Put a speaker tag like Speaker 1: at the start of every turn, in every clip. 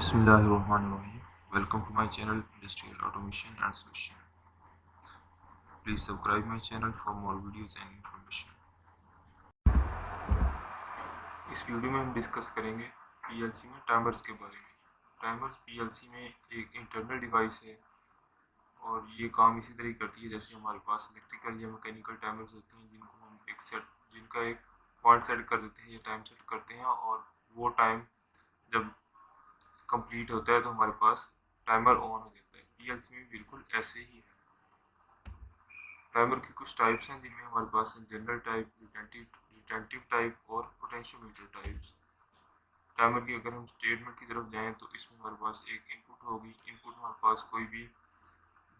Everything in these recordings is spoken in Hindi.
Speaker 1: Bismillahirrahmanirrahim. Welcome to my channel Industrial Automation and Solution. Please subscribe my channel for more videos and information. इस वीडियो में हम डिस्कस करेंगे पीएलसी में टाइमर्स के बारे में। टाइमर्स पीएलसी में एक इंटरनल डिवाइस है और ये काम इसी तरह करती है जैसे हमारे पास इलेक्ट्रिकल या मैकेनिकल टाइमर्स होते हैं जिनका एक पॉइंट सेट कर देते हैं या टाइम सेट करते हैं और वो टाइम जब कंप्लीट होता है तो हमारे पास टाइमर ऑन हो जाता है। पीएलसी में बिल्कुल ऐसे ही है। टाइमर की कुछ टाइप्स हैं जिनमें हमारे पास है जनरल टाइप, रिटेंटिव टाइप और पोटेंशियोमीटर टाइप्स। टाइमर की अगर हम स्टेटमेंट की तरफ जाएं तो इसमें हमारे पास एक इनपुट होगी। इनपुट हमारे पास कोई भी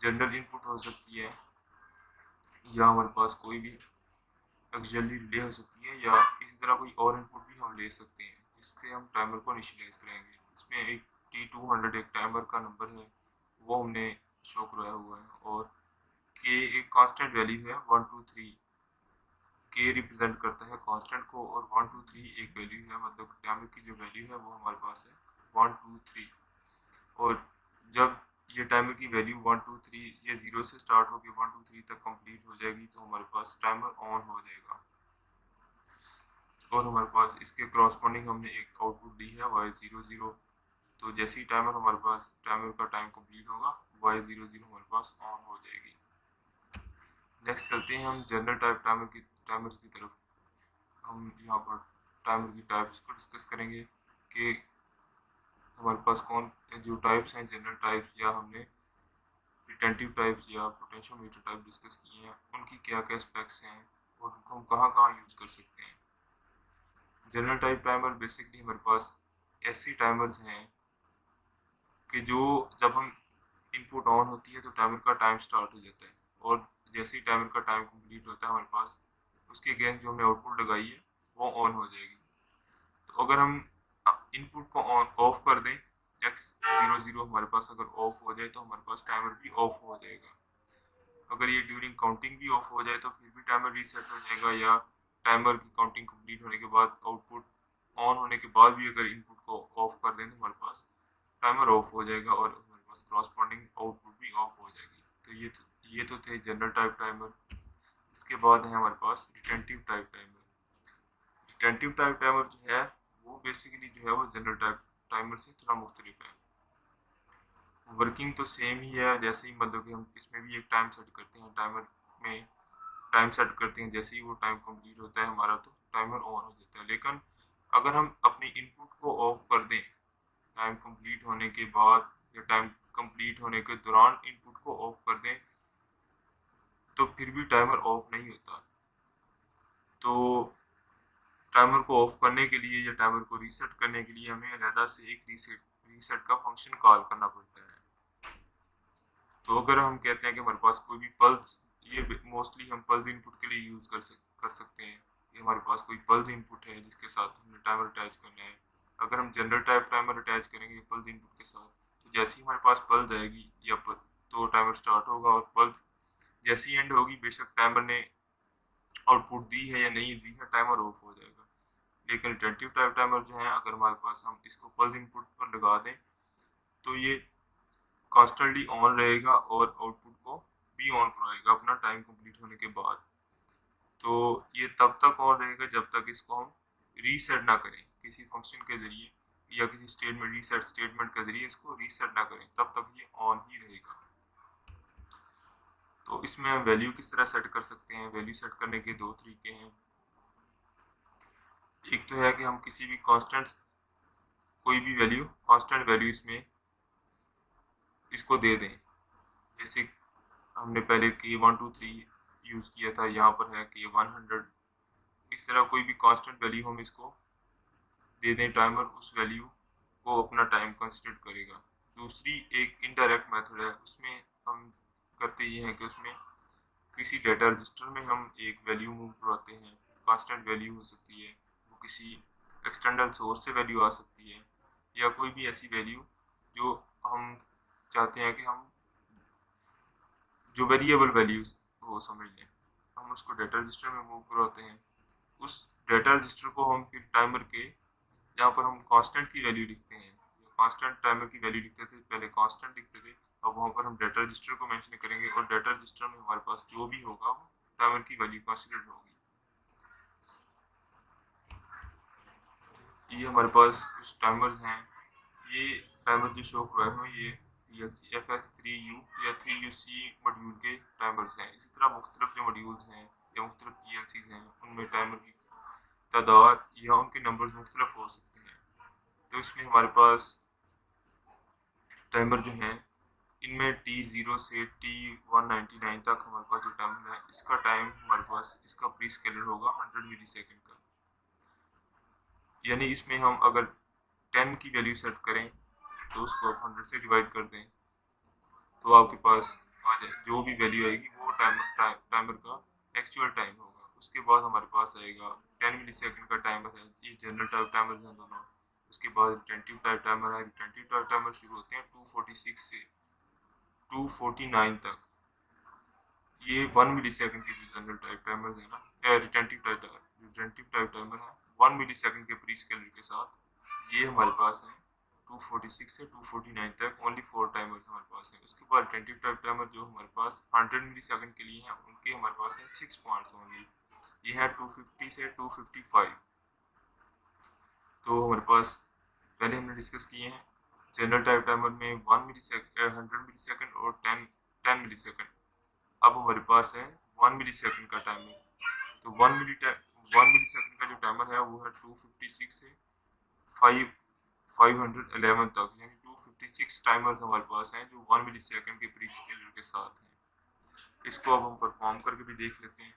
Speaker 1: जनरल इनपुट हो सकती है या हमारे पास कोई भी ऑक्सिलरी रिले हो सकती है या इसी तरह कोई और इनपुट भी हम ले सकते हैं जिससे हम टाइमर को इनिशियलाइज करेंगे। इसमें एक T200 एक टाइमर का नंबर है, वो हमने शो कराया हुआ है और के एक कांस्टेंट वैल्यू है 1 2 3। के रिप्रेजेंट करता है कांस्टेंट को और 1 2 3 एक वैल्यू है, मतलब टाइमर की जो वैल्यू है वो हमारे पास है 1 2 3। और जब ये टाइमर की वैल्यू 1 2 3 ये 0 से स्टार्ट होकर 1 2 3 तक कंप्लीट हो जाएगी तो हमारे पास टाइमर ऑन हो जाएगा। और हमारे पास इसके क्रॉसपॉन्डिंग हमने एक आउटपुट दी है y00। तो जैसे ही टाइमर का टाइम कंप्लीट होगा y00 हमारे पास ऑन हो जाएगी। नेक्स्ट चलते हैं हम जनरल टाइप टाइमर्स की तरफ। हम यहाँ पर टाइमर की टाइप्स को डिस्कस करेंगे कि हमारे पास कौन जो टाइप्स हैं जनरल टाइप्स या हमने रिटेंटिव टाइप्स या पोटेंशियोमीटर टाइप डिस्कस किए हैं, उनकी क्या क्या स्पेक्स हैं और उनको हम कहाँ कहाँ यूज़ कर सकते हैं। जनरल टाइप टाइमर बेसिकली हमारे पास ऐसी टाइमर्स हैं कि जो जब हम इनपुट ऑन होती है तो टाइमर का टाइम स्टार्ट हो जाता है और जैसे ही टाइमर का टाइम कंप्लीट होता है हमारे पास उसके अगेंस्ट जो हमने आउटपुट लगाई है वो ऑन हो जाएगी। तो अगर हम इनपुट को ऑन ऑफ कर दें x00 हमारे पास अगर ऑफ हो जाए तो हमारे पास टाइमर भी ऑफ हो जाएगा। अगर ये ड्यूरिंग काउंटिंग भी ऑफ हो जाए तो फिर भी टाइमर रीसेट हो जाएगा या टाइमर की काउंटिंग कंप्लीट होने के बाद आउटपुट ऑन होने के बाद भी अगर इनपुट को ऑफ कर दें तो हमारे पास टाइमर ऑफ हो जाएगा और हमारे पास क्रॉसपॉन्डिंग आउटपुट भी ऑफ हो जाएगी। तो ये तो थे जनरल टाइप टाइमर। इसके बाद है हमारे पास retentive type timer. Retentive type timer जो है वो बेसिकली जो है वो जनरल टाइप टाइमर से थोड़ा मुख्तलिफ है। वर्किंग तो सेम ही है, जैसे ही मतलब कि हम इसमें भी एक टाइम सेट करते हैं, टाइमर में टाइम सेट करते हैं, जैसे ही वो टाइम कंप्लीट होता है हमारा तो टाइमर ऑन हो जाता है। लेकिन अगर हम अपनी इनपुट को ऑफ कर दें टाइम कंप्लीट होने के बाद या टाइम कंप्लीट होने के दौरान इनपुट को ऑफ कर दें तो फिर भी टाइमर ऑफ नहीं होता। तो टाइमर को ऑफ करने के लिए या टाइमर को रीसेट करने के लिए हमें अलहदा से एक रीसेट का फंक्शन कॉल करना पड़ता है। तो अगर हम कहते हैं कि हमारे पास कोई भी पल्स, ये मोस्टली हम पल्स इनपुट के लिए यूज़ कर सकते हैं कि हमारे पास कोई पल्स इनपुट है जिसके साथ हमने टाइमर अटैच करना है। अगर हम जनरल टाइप टाइमर अटैच करेंगे पल्स इनपुट के साथ तो जैसे ही हमारे पास पल्स आएगी तो टाइमर स्टार्ट होगा और पल्स जैसी एंड होगी बेशक टाइमर ने आउटपुट दी है या नहीं दी है टाइमर ऑफ हो जाएगा। लेकिन रिटेंटिव टाइप टाइमर जो है अगर हमारे पास हम इसको पल्स इनपुट पर लगा दें तो ये कॉन्स्टेंटली ऑन रहेगा और आउटपुट को भी ऑन कराएगा अपना टाइम कंप्लीट होने के बाद। तो ये तब तक ऑन रहेगा जब तक इसको हम रीसेट ना करें किसी फंक्शन के जरिए या किसी स्टेटमेंट रीसेट स्टेटमेंट के जरिए इसको रीसेट ना करें, तब तक ये ऑन ही रहेगा। तो इसमें हम वैल्यू किस तरह सेट कर सकते हैं? वैल्यू सेट करने के दो तरीके हैं। एक तो है कि हम किसी भी कांस्टेंट कोई भी वैल्यू कांस्टेंट वैल्यू इसमें इसको दे दें। जैसे हमने पहले के 1 2 3 यूज़ किया था, यहाँ पर है कि 100। इस तरह कोई भी कांस्टेंट वैल्यू हम इसको दे दें, टाइमर उस वैल्यू को अपना टाइम कंसिडर करेगा। दूसरी एक इनडायरेक्ट मेथड है, उसमें हम करते ये हैं कि उसमें किसी डेटा रजिस्टर में हम एक वैल्यू मूव करवाते हैं। कांस्टेंट वैल्यू हो सकती है, वो किसी एक्सटर्नल सोर्स से वैल्यू आ सकती है या कोई भी ऐसी वैल्यू जो हम चाहते हैं कि हम जो वेरिएबल वैल्यूज हो समझ लें, हम उसको डेटा रजिस्टर में मूव करवाते हैं। उस डेटा रजिस्टर को हम फिर टाइमर के जहाँ पर हम कांस्टेंट की वैल्यू लिखते हैं, कांस्टेंट टाइमर की वैल्यू लिखते थे, पहले कांस्टेंट लिखते थे, अब वहाँ पर हम डाटा रजिस्टर को मेंशन करेंगे और डाटा रजिस्टर में हमारे पास जो भी होगा वो टाइमर की वैल्यू कंसीडर होगी। ये हमारे पास कुछ टाइमर्स हैं। ये टाइमर जो शो हुआ है ये PLC FX3U या 3UC मॉड्यूल के टाइमर्स हैं। इसी तरह मुख्तलिफ जो मॉड्यूल्स हैं या मुख्तलिफ PLCs हैं उनमें टाइमर की तादाद या उनके नंबर्स मुख्तलिफ हो सकते हैं। तो इसमें हमारे पास टाइमर जो हैं इनमें T0 से T199 तक हमारे पास जो टाइमर है इसका टाइम हमारे पास इसका प्री स्केलर होगा 100 मिली सेकेंड का। यानी इसमें हम अगर 10 की वैल्यू सेट करें तो उसको आप 100 से डिवाइड कर दें तो आपके पास आ जाए जो भी वैल्यू आएगी वो टाइमर का एक्चुअल टाइम होगा। उसके बाद हमारे पास आएगा 10 मिली सेकेंड का टाइमर है। ये जनरल टाइप टाइमर्स हैं दोनों। उसके बाद रिटेंटिव टाइप टाइमर है। रिटेंटिव टाइप टाइमर शुरू होते हैं 246 से 249 तक। ये 1 मिली सेकेंड के जो जनरल टाइप टाइमर्स है ना, रिटेंटिव टाइप टाइमर है 1 मिली सेकेंड के प्री स्केलर के साथ। ये हमारे पास है 246 से 249 तक ओनली 4 टाइमर्स हमारे पास हैं। उसके बाद रिटेंटिव टाइप टाइमर जो हमारे पास 100 मिली सेकेंड के लिए हैं उनके हमारे पास है 6 पॉइंट्स ओनली। ये है 250 से 255। तो हमारे पास पहले हमने डिस्कस किए हैं जनरल टाइप टाइमर में 1 मिली सेकेंड 100 मिली सेकेंड और 10 मिली सेकेंड। अब हमारे पास है 1 मिली सेकेंड का टाइमर। तो 1 मिली सेकेंड का जो टाइमर है वो है 256 से 511 तक, यानी 256 टाइमर्स हमारे पास हैं जो 1 मिली सेकेंड के प्री स्केलर के साथ हैं। इसको अब हम परफॉर्म करके भी देख लेते हैं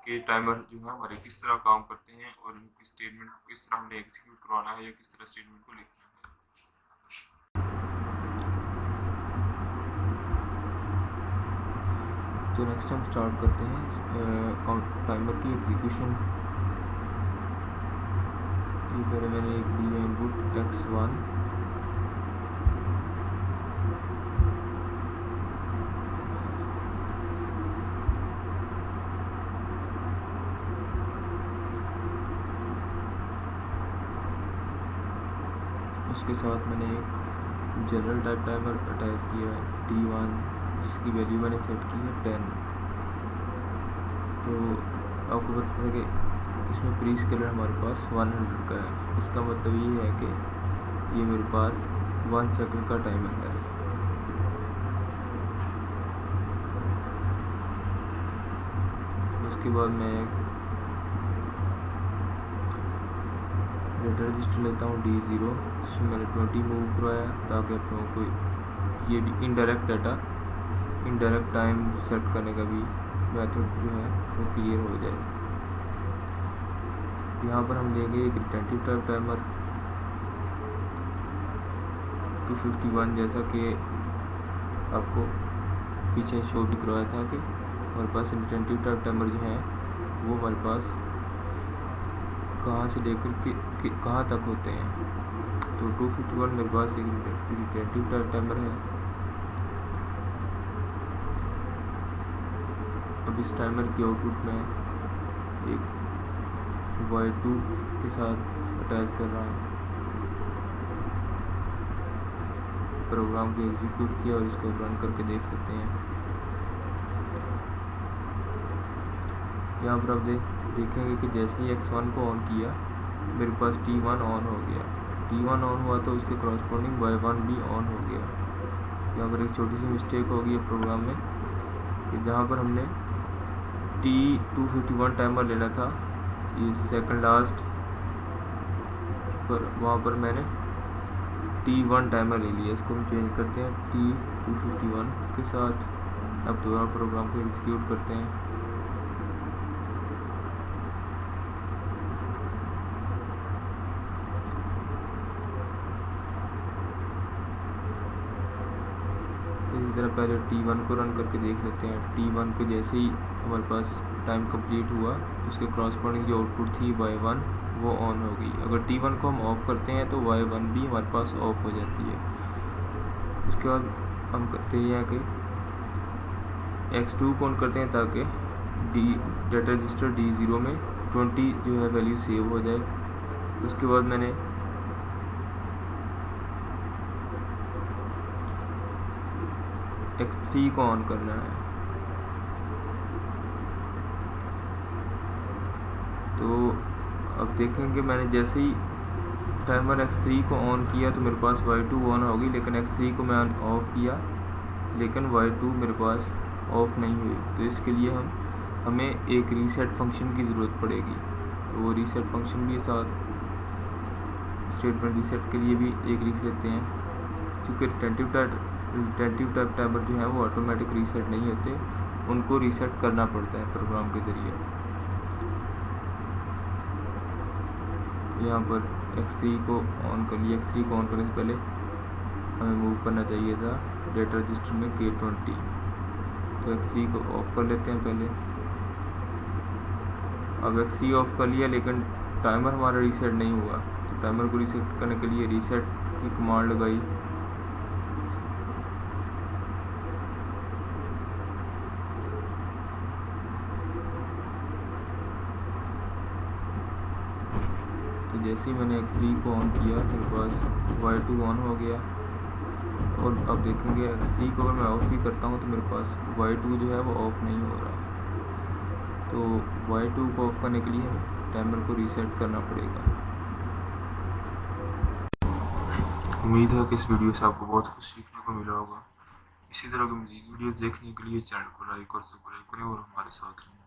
Speaker 1: कि टाइमर जो है हमारे किस तरह काम करते हैं और उनकी स्टेटमेंट को किस तरह हमने एग्जीक्यूट करवाना है या किस तरह स्टेटमेंट को लिखना है।
Speaker 2: तो नेक्स्ट हम स्टार्ट करते हैं टाइमर की एग्जीक्यूशन। ये पहले मैंने एक दिया इनपुट x1, उसके साथ मैंने एक जनरल टाइप टाइमर अटैच किया है T1 जिसकी वैल्यू मैंने सेट की है 10। तो आपको पता है कि इसमें प्री स्केलर हमारे पास 100 का है। इसका मतलब ये है कि ये मेरे पास 1 सेकंड का टाइमर है। उसके बाद मैं डेटा रजिस्टर लेता हूँ D0 जिसमें मैंने 20 मूव करवाया ताकि आप लोगों को ये भी इनडायरेक्ट टाइम सेट करने का भी मेथड जो है वो क्लियर हो जाए। यहाँ पर हम लेंगे एक रिटेंटिव टाइप टाइमर 251 जैसा कि आपको पीछे शो भी करवाया था कि हमारे पास रिटेंटिव टाइप टाइमर जो है वो हमारे पास कहाँ से लेकर के कहाँ तक होते हैं। तो 251 मेरे पास एक रिटेंटिव टाइप टाइमर है। अब इस टाइमर की आउटपुट में एक Y2 के साथ अटैच कर रहा हूँ। प्रोग्राम को एग्जीक्यूट किया और इसको रन करके देख लेते हैं। यहाँ पर आप देखेंगे कि जैसे ही x1 को ऑन किया मेरे पास T1 ऑन हो गया। T1 ऑन हुआ तो उसके कॉरस्पॉन्डिंग Y1 भी ऑन हो गया। यहाँ पर एक छोटी सी मिस्टेक हो गई है प्रोग्राम में कि जहाँ पर हमने T251 टाइमर लेना था ये सेकंड लास्ट पर, वहाँ पर मैंने T1 टाइमर ले लिया। इसको हम चेंज करते हैं T251 के साथ। अब दोबारा प्रोग्राम को एग्जीक्यूट करते हैं। इसी तरह पहले T1 को रन करके देख लेते हैं। T1 को जैसे ही हमारे पास टाइम कंप्लीट हुआ उसके क्रॉसपॉन्डिंग जो आउटपुट थी Y1 वो ऑन हो गई। अगर T1 को हम ऑफ़ करते हैं तो Y1 भी हमारे पास ऑफ हो जाती है। उसके बाद हम करते हैं कि x2 को ऑन करते हैं ताकि डेटा रजिस्टर D0 में 20 जो है वैल्यू सेव हो जाए। उसके बाद मैंने X3 को ऑन करना है। तो अब देखेंगे मैंने जैसे ही टाइमर X3 को ऑन किया तो मेरे पास Y2 ऑन होगी, लेकिन X3 को मैं ऑफ़ किया लेकिन Y2 मेरे पास ऑफ़ नहीं हुई। तो इसके लिए हमें एक रीसेट फंक्शन की ज़रूरत पड़ेगी। तो वो रीसेट फंक्शन के साथ स्टेटमेंट रीसेट के लिए भी एक लिख लेते हैं, क्योंकि रिटेंटिव टाइप टाइमर जो है वो ऑटोमेटिक रीसेट नहीं होते, उनको रीसेट करना पड़ता है प्रोग्राम के ज़रिए। यहाँ पर X3 को ऑन कर लिया। X3 को ऑन करने से पहले हमें मूव करना चाहिए था डेटा रजिस्टर में K20। तो X3 को ऑफ़ कर लेते हैं पहले। अब X3 ऑफ़ कर लिया लेकिन टाइमर हमारा रीसेट नहीं हुआ। तो टाइमर को रीसेट करने के लिए रीसेट की कमांड लगाई। तो जैसे ही मैंने X3 को ऑन किया मेरे पास Y2 ऑन हो गया। और अब देखेंगे X3 को अगर मैं ऑफ़ भी करता हूँ तो मेरे पास Y2 जो है वो ऑफ़ नहीं हो रहा। तो Y2 को ऑफ़ करने के लिए हमें टाइमर को रीसेट करना पड़ेगा।
Speaker 1: उम्मीद है कि इस वीडियो से आपको बहुत कुछ सीखने को मिला होगा। इसी तरह की मज़ीद वीडियोस देखने के लिए चैनल को लाइक और सब्सक्राइब करें और हमारे साथ रहें।